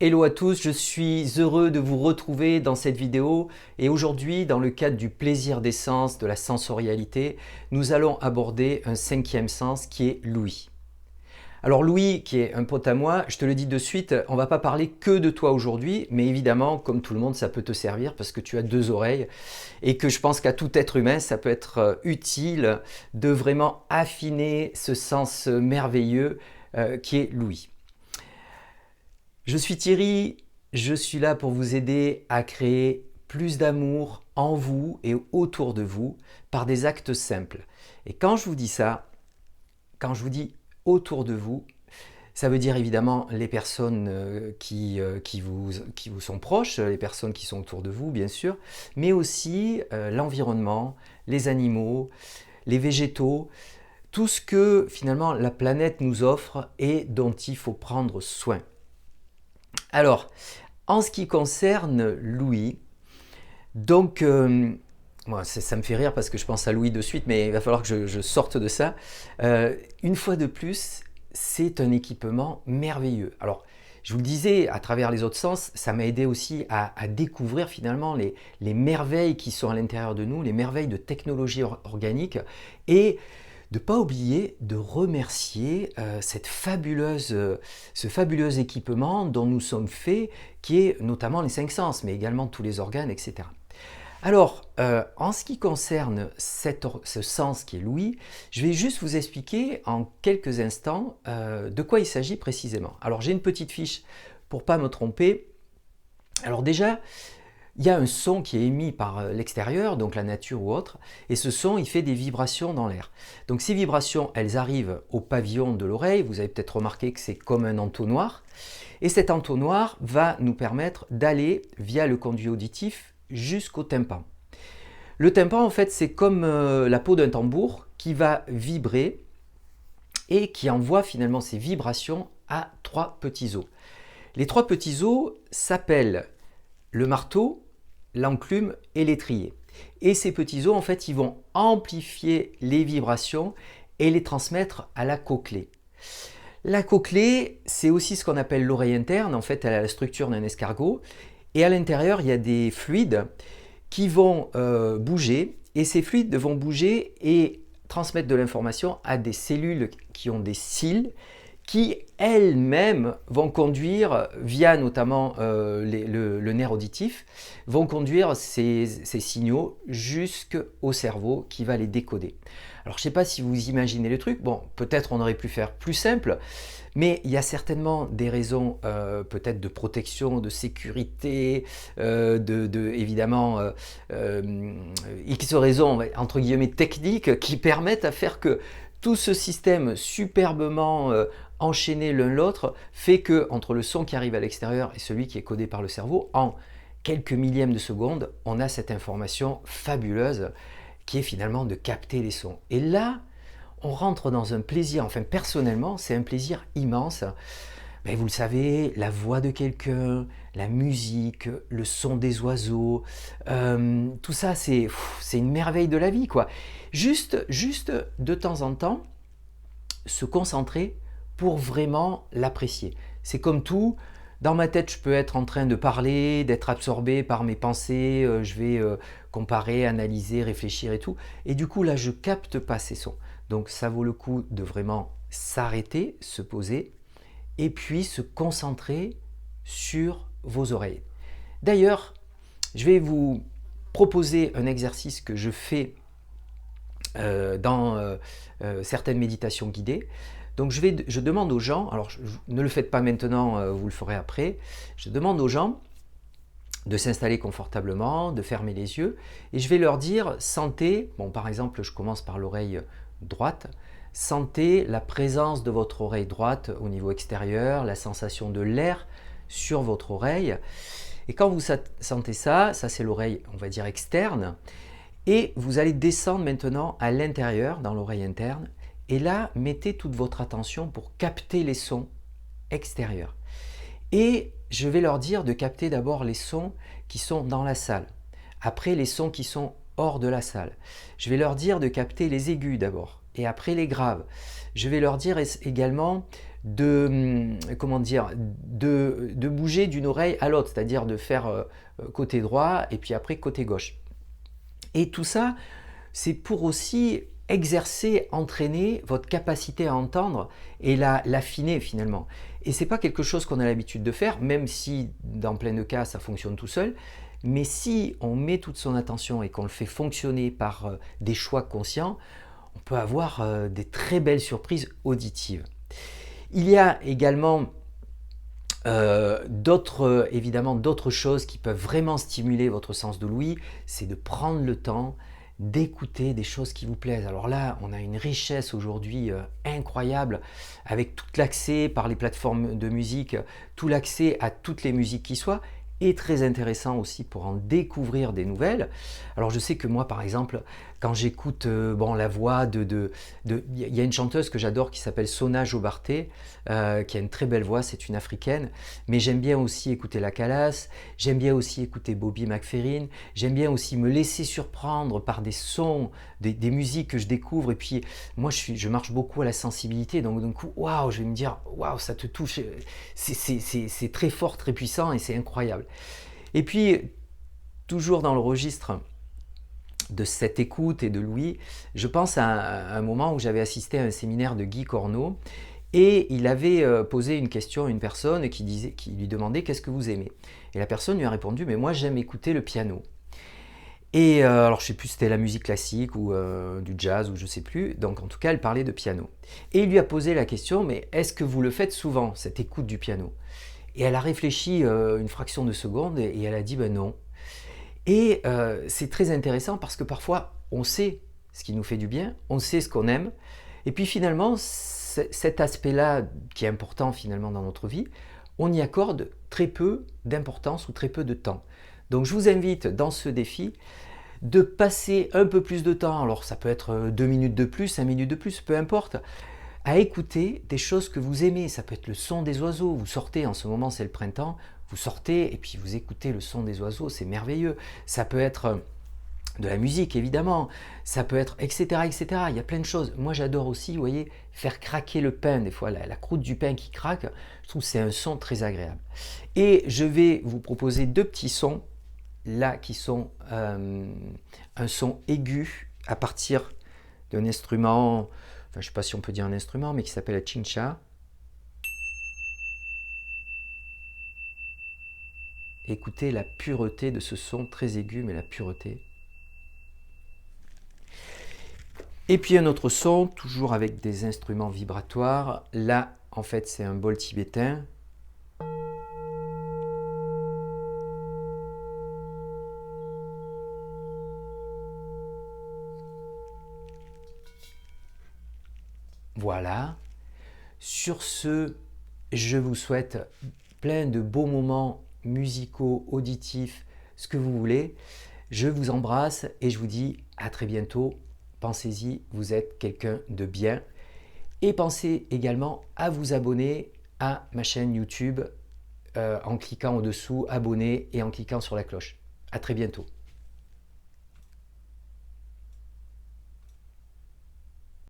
Hello à tous, je suis heureux de vous retrouver dans cette vidéo et aujourd'hui, dans le cadre du plaisir des sens, de la sensorialité, nous allons aborder un cinquième sens qui est l'ouïe. Alors Louis, qui est un pote à moi, je te le dis de suite, on va pas parler que de toi aujourd'hui, mais évidemment, comme tout le monde, ça peut te servir parce que tu as deux oreilles et que je pense qu'à tout être humain, ça peut être utile de vraiment affiner ce sens merveilleux qui est l'ouïe. Je suis Thierry, je suis là pour vous aider à créer plus d'amour en vous et autour de vous par des actes simples. Et quand je vous dis ça, quand je vous dis autour de vous, ça veut dire évidemment les personnes qui vous sont proches, les personnes qui sont autour de vous, bien sûr, mais aussi l'environnement, les animaux, les végétaux, tout ce que finalement la planète nous offre et dont il faut prendre soin. Alors, en ce qui concerne Louis, donc, moi, ça me fait rire parce que je pense à Louis de suite, mais il va falloir que je sorte de ça. Une fois de plus, c'est un équipement merveilleux. Alors, je vous le disais, à travers les autres sens, ça m'a aidé aussi à découvrir finalement les merveilles qui sont à l'intérieur de nous, les merveilles de technologie organique et de ne pas oublier de remercier ce fabuleux équipement dont nous sommes faits, qui est notamment les cinq sens, mais également tous les organes, etc. Alors, en ce qui concerne ce sens qui est l'ouïe, je vais juste vous expliquer en quelques instants de quoi il s'agit précisément. Alors, j'ai une petite fiche pour ne pas me tromper. Alors déjà, il y a un son qui est émis par l'extérieur, donc la nature ou autre, et ce son, il fait des vibrations dans l'air. Donc ces vibrations, elles arrivent au pavillon de l'oreille, vous avez peut-être remarqué que c'est comme un entonnoir, et cet entonnoir va nous permettre d'aller, via le conduit auditif, jusqu'au tympan. Le tympan, en fait, c'est comme la peau d'un tambour qui va vibrer et qui envoie finalement ces vibrations à trois petits os. Les trois petits os s'appellent le marteau, l'enclume et l'étrier. Et ces petits os, en fait, ils vont amplifier les vibrations et les transmettre à la cochlée. La cochlée, c'est aussi ce qu'on appelle l'oreille interne. En fait, elle a la structure d'un escargot. Et à l'intérieur, il y a des fluides qui vont bouger. Et ces fluides vont bouger et transmettre de l'information à des cellules qui ont des cils qui elles-mêmes vont conduire, via notamment le nerf auditif, vont conduire ces signaux jusqu'au cerveau qui va les décoder. Alors je ne sais pas si vous imaginez le truc, bon peut-être on aurait pu faire plus simple, mais il y a certainement des raisons peut-être de protection, de sécurité, évidemment X raisons entre guillemets techniques qui permettent à faire que tout ce système superbement enchaîné l'un l'autre fait que entre le son qui arrive à l'extérieur et celui qui est codé par le cerveau, en quelques millièmes de seconde, on a cette information fabuleuse qui est finalement de capter les sons. Et là, on rentre dans un plaisir, enfin personnellement, c'est un plaisir immense. Mais vous le savez, la voix de quelqu'un, la musique, le son des oiseaux, tout ça, c'est une merveille de la vie, quoi. Juste de temps en temps, se concentrer pour vraiment l'apprécier. C'est comme tout, dans ma tête, je peux être en train de parler, d'être absorbé par mes pensées, je vais comparer, analyser, réfléchir et tout. Et du coup, là, je capte pas ces sons. Donc, ça vaut le coup de vraiment s'arrêter, se poser et puis se concentrer sur vos oreilles. D'ailleurs, je vais vous proposer un exercice que je fais dans certaines méditations guidées. Donc je demande aux gens, alors ne le faites pas maintenant, vous le ferez après, je demande aux gens de s'installer confortablement, de fermer les yeux, et je vais leur dire, sentez, bon par exemple je commence par l'oreille droite, sentez la présence de votre oreille droite au niveau extérieur, la sensation de l'air sur votre oreille, et quand vous sentez ça, ça c'est l'oreille on va dire externe, et vous allez descendre maintenant à l'intérieur, dans l'oreille interne, et là, mettez toute votre attention pour capter les sons extérieurs. Et je vais leur dire de capter d'abord les sons qui sont dans la salle, après les sons qui sont hors de la salle. Je vais leur dire de capter les aigus d'abord, et après les graves. Je vais leur dire également comment dire, de bouger d'une oreille à l'autre, c'est-à-dire de faire côté droit et puis après côté gauche. Et tout ça, c'est pour aussi exercer, entraîner votre capacité à entendre et l'affiner finalement. Et c'est pas quelque chose qu'on a l'habitude de faire, même si dans plein de cas ça fonctionne tout seul. Mais si on met toute son attention et qu'on le fait fonctionner par des choix conscients, on peut avoir des très belles surprises auditives. Il y a également évidemment d'autres choses qui peuvent vraiment stimuler votre sens de l'ouïe, c'est de prendre le temps d'écouter des choses qui vous plaisent. Alors là, on a une richesse aujourd'hui incroyable avec tout l'accès par les plateformes de musique, tout l'accès à toutes les musiques qui soient, et très intéressant aussi pour en découvrir des nouvelles. Alors je sais que moi par exemple, quand j'écoute la voix il y a une chanteuse que j'adore qui s'appelle Sona Jobarteh, qui a une très belle voix, c'est une africaine, mais j'aime bien aussi écouter la Calas, j'aime bien aussi écouter Bobby McFerrin, j'aime bien aussi me laisser surprendre par des sons, des musiques que je découvre, et puis moi je marche beaucoup à la sensibilité, donc d'un coup, waouh, je vais me dire, waouh, ça te touche, c'est très fort, très puissant, et c'est incroyable. Et puis, toujours dans le registre de cette écoute et de l'ouïe, je pense à un moment où j'avais assisté à un séminaire de Guy Corneau et il avait posé une question à une personne qui lui demandait qu'est-ce que vous aimez. Et la personne lui a répondu mais moi j'aime écouter le piano. Et alors je ne sais plus si c'était la musique classique ou du jazz ou je ne sais plus, donc en tout cas elle parlait de piano. Et il lui a posé la question mais est-ce que vous le faites souvent cette écoute du piano? Et elle a réfléchi une fraction de seconde et elle a dit ben non. Et c'est très intéressant parce que parfois on sait ce qui nous fait du bien, on sait ce qu'on aime, et puis finalement cet aspect-là qui est important finalement dans notre vie, on y accorde très peu d'importance ou très peu de temps. Donc je vous invite dans ce défi de passer un peu plus de temps, alors ça peut être 2 minutes de plus, 5 minutes de plus, peu importe, à écouter des choses que vous aimez. Ça peut être le son des oiseaux, vous sortez, en ce moment c'est le printemps, vous sortez et puis vous écoutez le son des oiseaux, c'est merveilleux. Ça peut être de la musique évidemment, ça peut être etc. etc. Il y a plein de choses. Moi j'adore aussi, vous voyez, faire craquer le pain, des fois la croûte du pain qui craque, je trouve que c'est un son très agréable. Et je vais vous proposer 2 petits sons, là qui sont un son aigu à partir d'un instrument, enfin, je ne sais pas si on peut dire un instrument, mais qui s'appelle la chincha. Écoutez la pureté de ce son très aigu, mais la pureté. Et puis un autre son, toujours avec des instruments vibratoires. Là, en fait, c'est un bol tibétain. Voilà. Sur ce, je vous souhaite plein de beaux moments musicaux, auditifs, ce que vous voulez. Je vous embrasse et je vous dis à très bientôt. Pensez-y, vous êtes quelqu'un de bien. Et pensez également à vous abonner à ma chaîne YouTube en cliquant au-dessous, abonner et en cliquant sur la cloche. À très bientôt.